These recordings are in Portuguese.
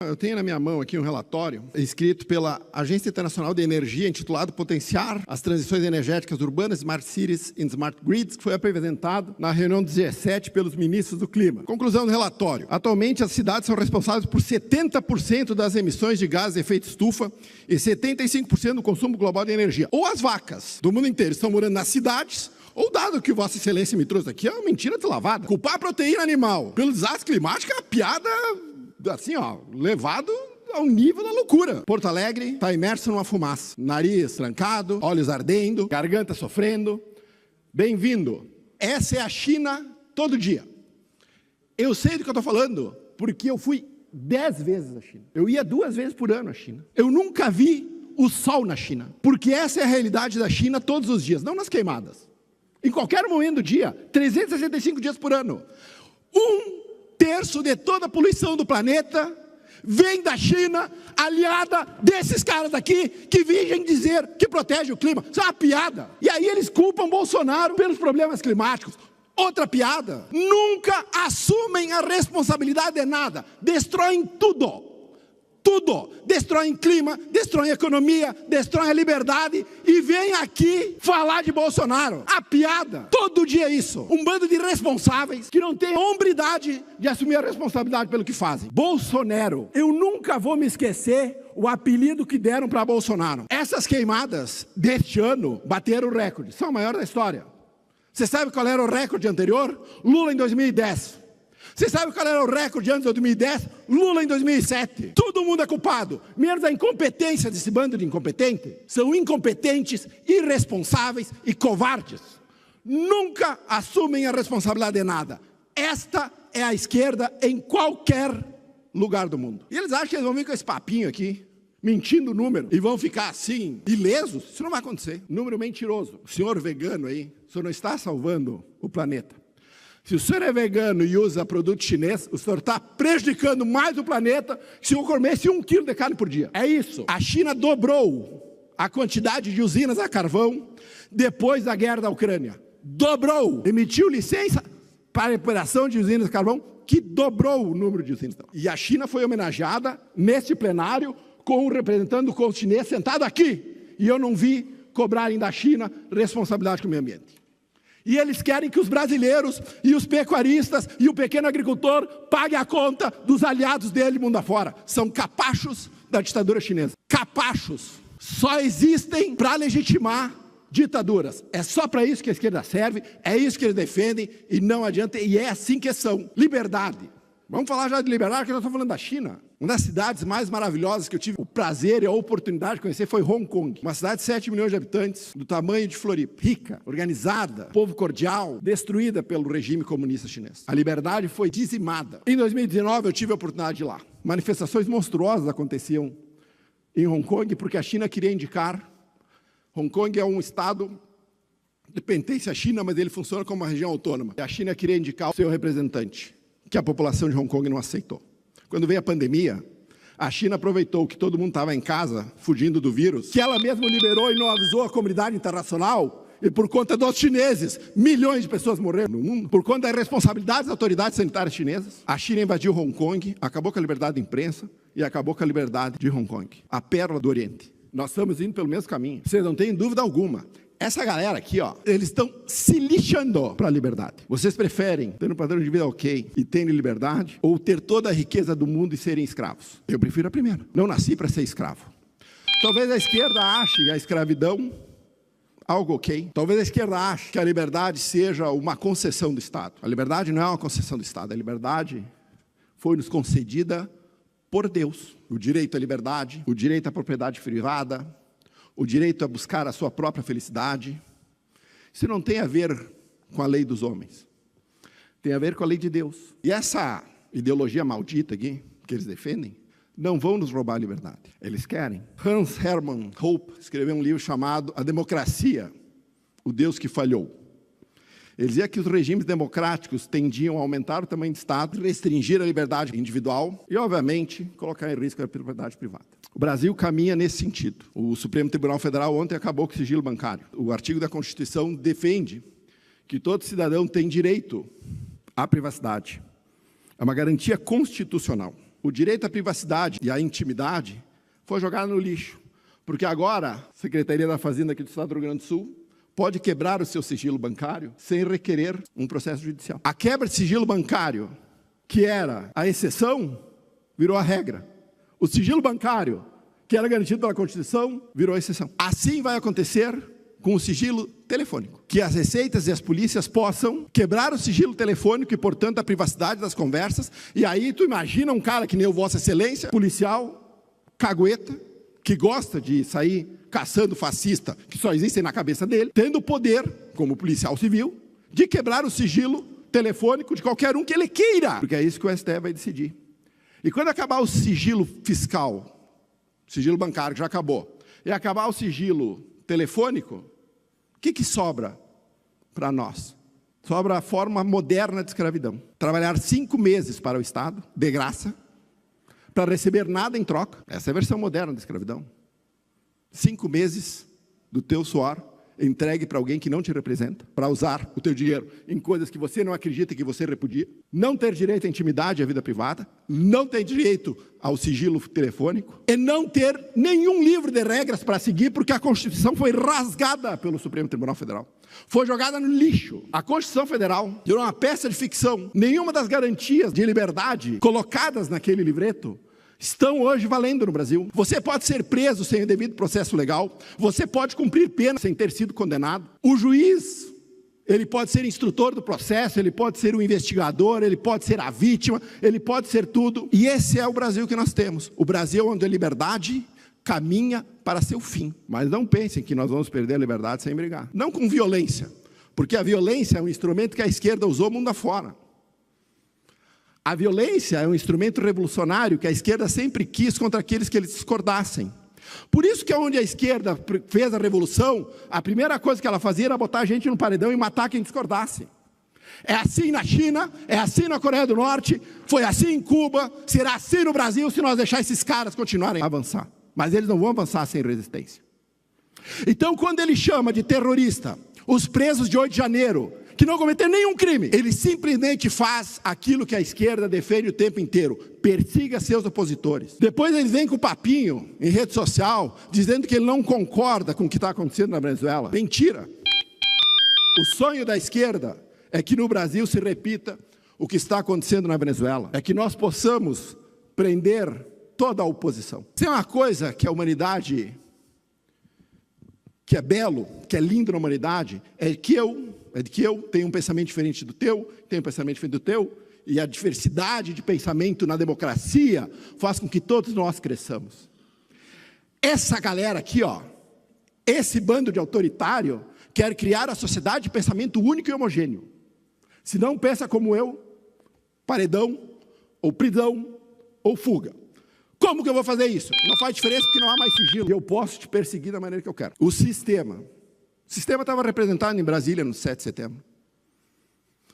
Eu tenho na minha mão aqui um relatório escrito pela Agência Internacional de Energia, intitulado Potenciar as Transições Energéticas Urbanas, Smart Cities and Smart Grids, que foi apresentado na reunião do G7 pelos ministros do Clima. Conclusão do relatório. Atualmente, as cidades são responsáveis por 70% das emissões de gases de efeito estufa e 75% do consumo global de energia. Ou as vacas do mundo inteiro estão morando nas cidades, ou dado que Vossa Excelência me trouxe aqui, é uma mentira deslavada. Culpar a proteína animal pelo desastre climático é uma piada, assim, ó, levado ao nível da loucura. Porto Alegre está imerso numa fumaça. Nariz trancado, olhos ardendo, garganta sofrendo. Bem-vindo. Essa é a China todo dia. Eu sei do que eu estou falando, porque eu fui 10 vezes à China. Eu ia 2 vezes por ano à China. Eu nunca vi o sol na China, porque essa é a realidade da China todos os dias, não nas queimadas. Em qualquer momento do dia, 365 dias por ano. 1/3 de toda a poluição do planeta vem da China, aliada desses caras aqui que vêm dizer que protege o clima. Isso é uma piada. E aí eles culpam Bolsonaro pelos problemas climáticos. Outra piada. Nunca assumem a responsabilidade de nada. Destroem tudo. Tudo. Destroem clima, destroem economia, destroem a liberdade e vem aqui falar de Bolsonaro. A piada. Todo dia isso. Um bando de irresponsáveis que não tem hombridade de assumir a responsabilidade pelo que fazem. Bolsonaro. Eu nunca vou me esquecer o apelido que deram para Bolsonaro. Essas queimadas deste ano bateram o recorde. São a maior da história. Você sabe qual era o recorde anterior? Lula em 2010. Você sabe qual era o recorde antes de 2010? Lula em 2007. Todo mundo é culpado, menos a incompetência desse bando de incompetentes. São incompetentes, irresponsáveis e covardes. Nunca assumem a responsabilidade de nada. Esta é a esquerda em qualquer lugar do mundo. E eles acham que eles vão vir com esse papinho aqui, mentindo o número, e vão ficar assim, ilesos. Isso não vai acontecer. Número mentiroso. O senhor vegano aí, o senhor não está salvando o planeta. Se o senhor é vegano e usa produto chinês, o senhor está prejudicando mais o planeta que se o senhor comesse 1 quilo de carne por dia. É isso. A China dobrou a quantidade de usinas a carvão depois da guerra da Ucrânia. Dobrou. Emitiu licença para a operação de usinas a carvão que dobrou o número de usinas. E a China foi homenageada neste plenário com um representante do continente chinês sentado aqui. E eu não vi cobrarem da China responsabilidade com o meio ambiente. E eles querem que os brasileiros e os pecuaristas e o pequeno agricultor paguem a conta dos aliados dele mundo afora. São capachos da ditadura chinesa. Capachos. Só existem para legitimar ditaduras. É só para isso que a esquerda serve, é isso que eles defendem e não adianta, e é assim que são. Liberdade. Vamos falar já de liberdade, porque nós estamos falando da China. Uma das cidades mais maravilhosas que eu tive o prazer e a oportunidade de conhecer foi Hong Kong. Uma cidade de 7 milhões de habitantes, do tamanho de Floripa. Rica, organizada, povo cordial, destruída pelo regime comunista chinês. A liberdade foi dizimada. Em 2019 eu tive a oportunidade de ir lá. Manifestações monstruosas aconteciam em Hong Kong, porque a China queria indicar. Hong Kong é um estado que pertence à China, mas ele funciona como uma região autônoma. E a China queria indicar o seu representante, que a população de Hong Kong não aceitou. Quando veio a pandemia, a China aproveitou que todo mundo estava em casa, fugindo do vírus, que ela mesma liberou e não avisou a comunidade internacional, e por conta dos chineses, milhões de pessoas morreram no mundo, por conta da responsabilidade das autoridades sanitárias chinesas. A China invadiu Hong Kong, acabou com a liberdade da imprensa e acabou com a liberdade de Hong Kong, a pérola do Oriente. Nós estamos indo pelo mesmo caminho, vocês não têm dúvida alguma. Essa galera aqui, ó, eles estão se lixando para a liberdade. Vocês preferem ter um padrão de vida ok e terem liberdade, ou ter toda a riqueza do mundo e serem escravos? Eu prefiro a primeira. Não nasci para ser escravo. Talvez a esquerda ache a escravidão algo ok. Talvez a esquerda ache que a liberdade seja uma concessão do Estado. A liberdade não é uma concessão do Estado. A liberdade foi nos concedida por Deus. O direito à liberdade, o direito à propriedade privada, o direito a buscar a sua própria felicidade. Isso não tem a ver com a lei dos homens. Tem a ver com a lei de Deus. E essa ideologia maldita aqui, que eles defendem, não vão nos roubar a liberdade. Eles querem. Hans Hermann Hoppe escreveu um livro chamado A Democracia, o Deus que Falhou. Ele dizia que os regimes democráticos tendiam a aumentar o tamanho do Estado, restringir a liberdade individual e, obviamente, colocar em risco a propriedade privada. O Brasil caminha nesse sentido. O Supremo Tribunal Federal ontem acabou com o sigilo bancário. O artigo da Constituição defende que todo cidadão tem direito à privacidade. É uma garantia constitucional. o direito à privacidade e à intimidade foi jogado no lixo, porque agora a Secretaria da Fazenda aqui do Estado do Rio Grande do Sul pode quebrar o seu sigilo bancário sem requerer um processo judicial. A quebra de sigilo bancário, que era a exceção, virou a regra. O sigilo bancário, que era garantido pela Constituição, virou a exceção. Assim vai acontecer com o sigilo telefônico, que as receitas e as polícias possam quebrar o sigilo telefônico e, portanto, a privacidade das conversas. E aí tu imagina um cara que nem o Vossa Excelência, policial, cagueta, que gosta de sair caçando fascista, que só existem na cabeça dele, tendo o poder, como policial civil, de quebrar o sigilo telefônico de qualquer um que ele queira, porque é isso que o STF vai decidir. E quando acabar o sigilo fiscal, sigilo bancário que já acabou, e acabar o sigilo telefônico, o que sobra para nós? Sobra a forma moderna de escravidão. Trabalhar 5 meses para o Estado, de graça, para receber nada em troca. Essa é a versão moderna da escravidão. 5 meses do teu suor entregue para alguém que não te representa, para usar o teu dinheiro em coisas que você não acredita e que você repudia. Não ter direito à intimidade e à vida privada. Não ter direito ao sigilo telefônico. E não ter nenhum livro de regras para seguir, porque a Constituição foi rasgada pelo Supremo Tribunal Federal. Foi jogada no lixo. A Constituição Federal virou uma peça de ficção. Nenhuma das garantias de liberdade colocadas naquele livreto estão hoje valendo no Brasil. Você pode ser preso sem o devido processo legal, você pode cumprir pena sem ter sido condenado. O juiz, ele pode ser instrutor do processo, ele pode ser o investigador, ele pode ser a vítima, ele pode ser tudo. E esse é o Brasil que nós temos. O Brasil onde a liberdade caminha para seu fim. Mas não pensem que nós vamos perder a liberdade sem brigar. Não com violência, porque a violência é um instrumento que a esquerda usou mundo afora. A violência é um instrumento revolucionário que a esquerda sempre quis contra aqueles que eles discordassem. Por isso que onde a esquerda fez a revolução, a primeira coisa que ela fazia era botar a gente no paredão e matar quem discordasse. É assim na China, é assim na Coreia do Norte, foi assim em Cuba, será assim no Brasil se nós deixar esses caras continuarem a avançar. Mas eles não vão avançar sem resistência. Então, quando ele chama de terrorista os presos de 8 de janeiro, que não cometeram nenhum crime, ele simplesmente faz aquilo que a esquerda defende o tempo inteiro: persiga seus opositores. Depois ele vem com o papinho em rede social, dizendo que ele não concorda com o que está acontecendo na Venezuela. Mentira! O sonho da esquerda é que no Brasil se repita o que está acontecendo na Venezuela, é que nós possamos prender toda a oposição. Isso é uma coisa que a humanidade, que é belo, que é lindo na humanidade, é que eu tenho um pensamento diferente do teu, tenho um pensamento diferente do teu, e a diversidade de pensamento na democracia faz com que todos nós cresçamos. Essa galera aqui, ó, esse bando de autoritário, quer criar a sociedade de pensamento único e homogêneo. Se não pensa como eu, paredão, ou prisão, ou fuga. Como que eu vou fazer isso? Não faz diferença porque não há mais sigilo. E eu posso te perseguir da maneira que eu quero. O sistema estava representado em Brasília no 7 de setembro.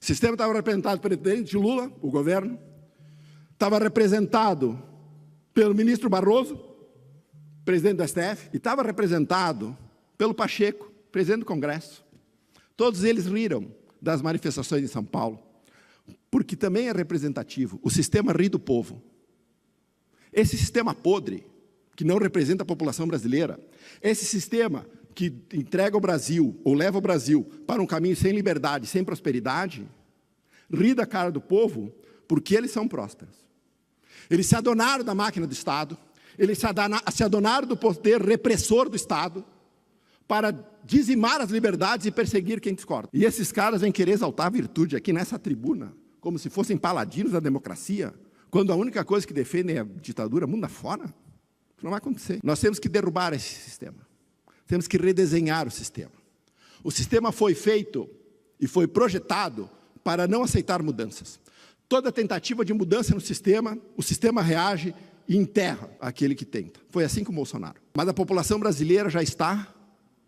O sistema estava representado pelo presidente Lula, o governo. Estava representado pelo ministro Barroso, presidente do STF. E estava representado pelo Pacheco, presidente do Congresso. Todos eles riram das manifestações em São Paulo, porque também é representativo. O sistema ri do povo. Esse sistema podre, que não representa a população brasileira, esse sistema que entrega o Brasil, ou leva o Brasil para um caminho sem liberdade, sem prosperidade, ri da cara do povo, porque eles são prósperos. Eles se adonaram da máquina do Estado, eles se adonaram do poder repressor do Estado, para dizimar as liberdades e perseguir quem discorda. E esses caras vêm querer exaltar a virtude aqui nessa tribuna, como se fossem paladinos da democracia, quando a única coisa que defendem é a ditadura mundo afora. Isso não vai acontecer. Nós temos que derrubar esse sistema. Temos que redesenhar o sistema. O sistema foi feito e foi projetado para não aceitar mudanças. Toda tentativa de mudança no sistema, o sistema reage e enterra aquele que tenta. Foi assim com o Bolsonaro. Mas a população brasileira já está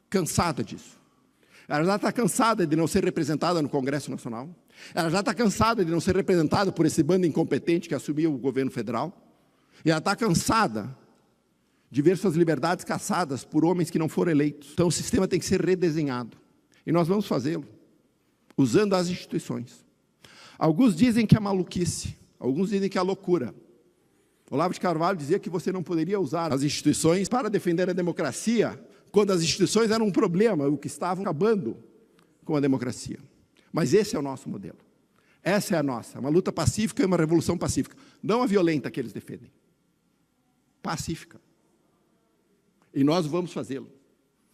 cansada disso. Ela já está cansada de não ser representada no Congresso Nacional. Ela já está cansada de não ser representada por esse bando incompetente que assumiu o governo federal. E ela está cansada de ver suas liberdades caçadas por homens que não foram eleitos. Então o sistema tem que ser redesenhado. E nós vamos fazê-lo, usando as instituições. Alguns dizem que é maluquice, alguns dizem que é loucura. Olavo de Carvalho dizia que você não poderia usar as instituições para defender a democracia, quando as instituições eram um problema, o que estavam acabando com a democracia. Mas esse é o nosso modelo. Essa é a nossa, uma luta pacífica e uma revolução pacífica. Não a violenta que eles defendem. Pacífica. E nós vamos fazê-lo.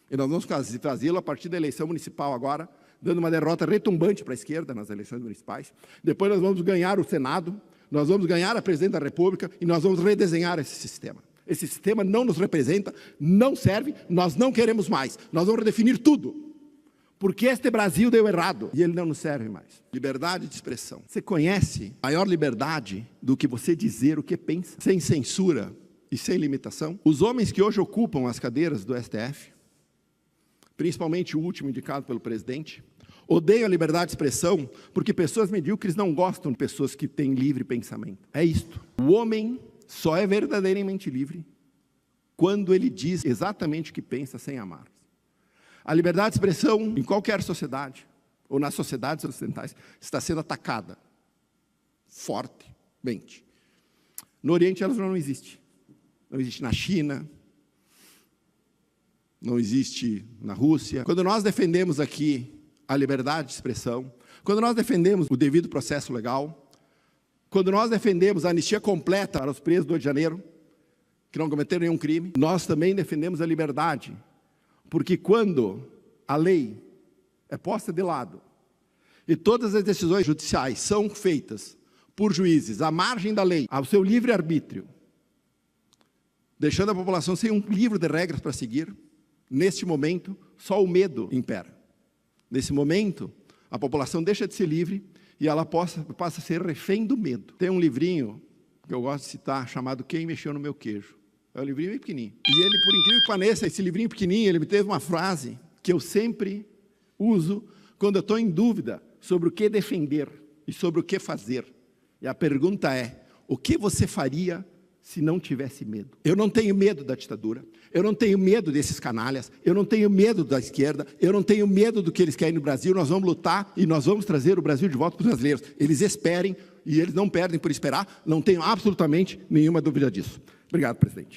E nós vamos fazê-lo a partir da eleição municipal agora, dando uma derrota retumbante para a esquerda nas eleições municipais. Depois nós vamos ganhar o Senado, nós vamos ganhar a presidência da República e nós vamos redesenhar esse sistema. Esse sistema não nos representa, não serve, nós não queremos mais. Nós vamos redefinir tudo. Porque este Brasil deu errado e ele não nos serve mais. Liberdade de expressão. Você conhece maior liberdade do que você dizer o que pensa, sem censura e sem limitação? Os homens que hoje ocupam as cadeiras do STF, principalmente o último indicado pelo presidente, odeiam a liberdade de expressão porque pessoas medíocres não gostam de pessoas que têm livre pensamento. É isto. O homem só é verdadeiramente livre quando ele diz exatamente o que pensa sem amar. A liberdade de expressão em qualquer sociedade, ou nas sociedades ocidentais, está sendo atacada fortemente. No Oriente ela não existe. Não existe na China, não existe na Rússia. Quando nós defendemos aqui a liberdade de expressão, quando nós defendemos o devido processo legal, quando nós defendemos a anistia completa para os presos do 8 de janeiro, que não cometeram nenhum crime, nós também defendemos a liberdade. Porque quando a lei é posta de lado e todas as decisões judiciais são feitas por juízes à margem da lei, ao seu livre-arbítrio, deixando a população sem um livro de regras para seguir, neste momento, só o medo impera. Nesse momento, a população deixa de ser livre e ela passa a ser refém do medo. Tem um livrinho que eu gosto de citar, chamado Quem Mexeu no Meu Queijo. É um livrinho bem pequenininho. E ele, por incrível que pareça, esse livrinho pequenininho, ele me teve uma frase que eu sempre uso quando eu estou em dúvida sobre o que defender e sobre o que fazer. E a pergunta é, o que você faria se não tivesse medo? Eu não tenho medo da ditadura, eu não tenho medo desses canalhas, eu não tenho medo da esquerda, eu não tenho medo do que eles querem no Brasil, nós vamos lutar e nós vamos trazer o Brasil de volta para os brasileiros. Eles esperem e eles não perdem por esperar, não tenho absolutamente nenhuma dúvida disso. Obrigado, presidente.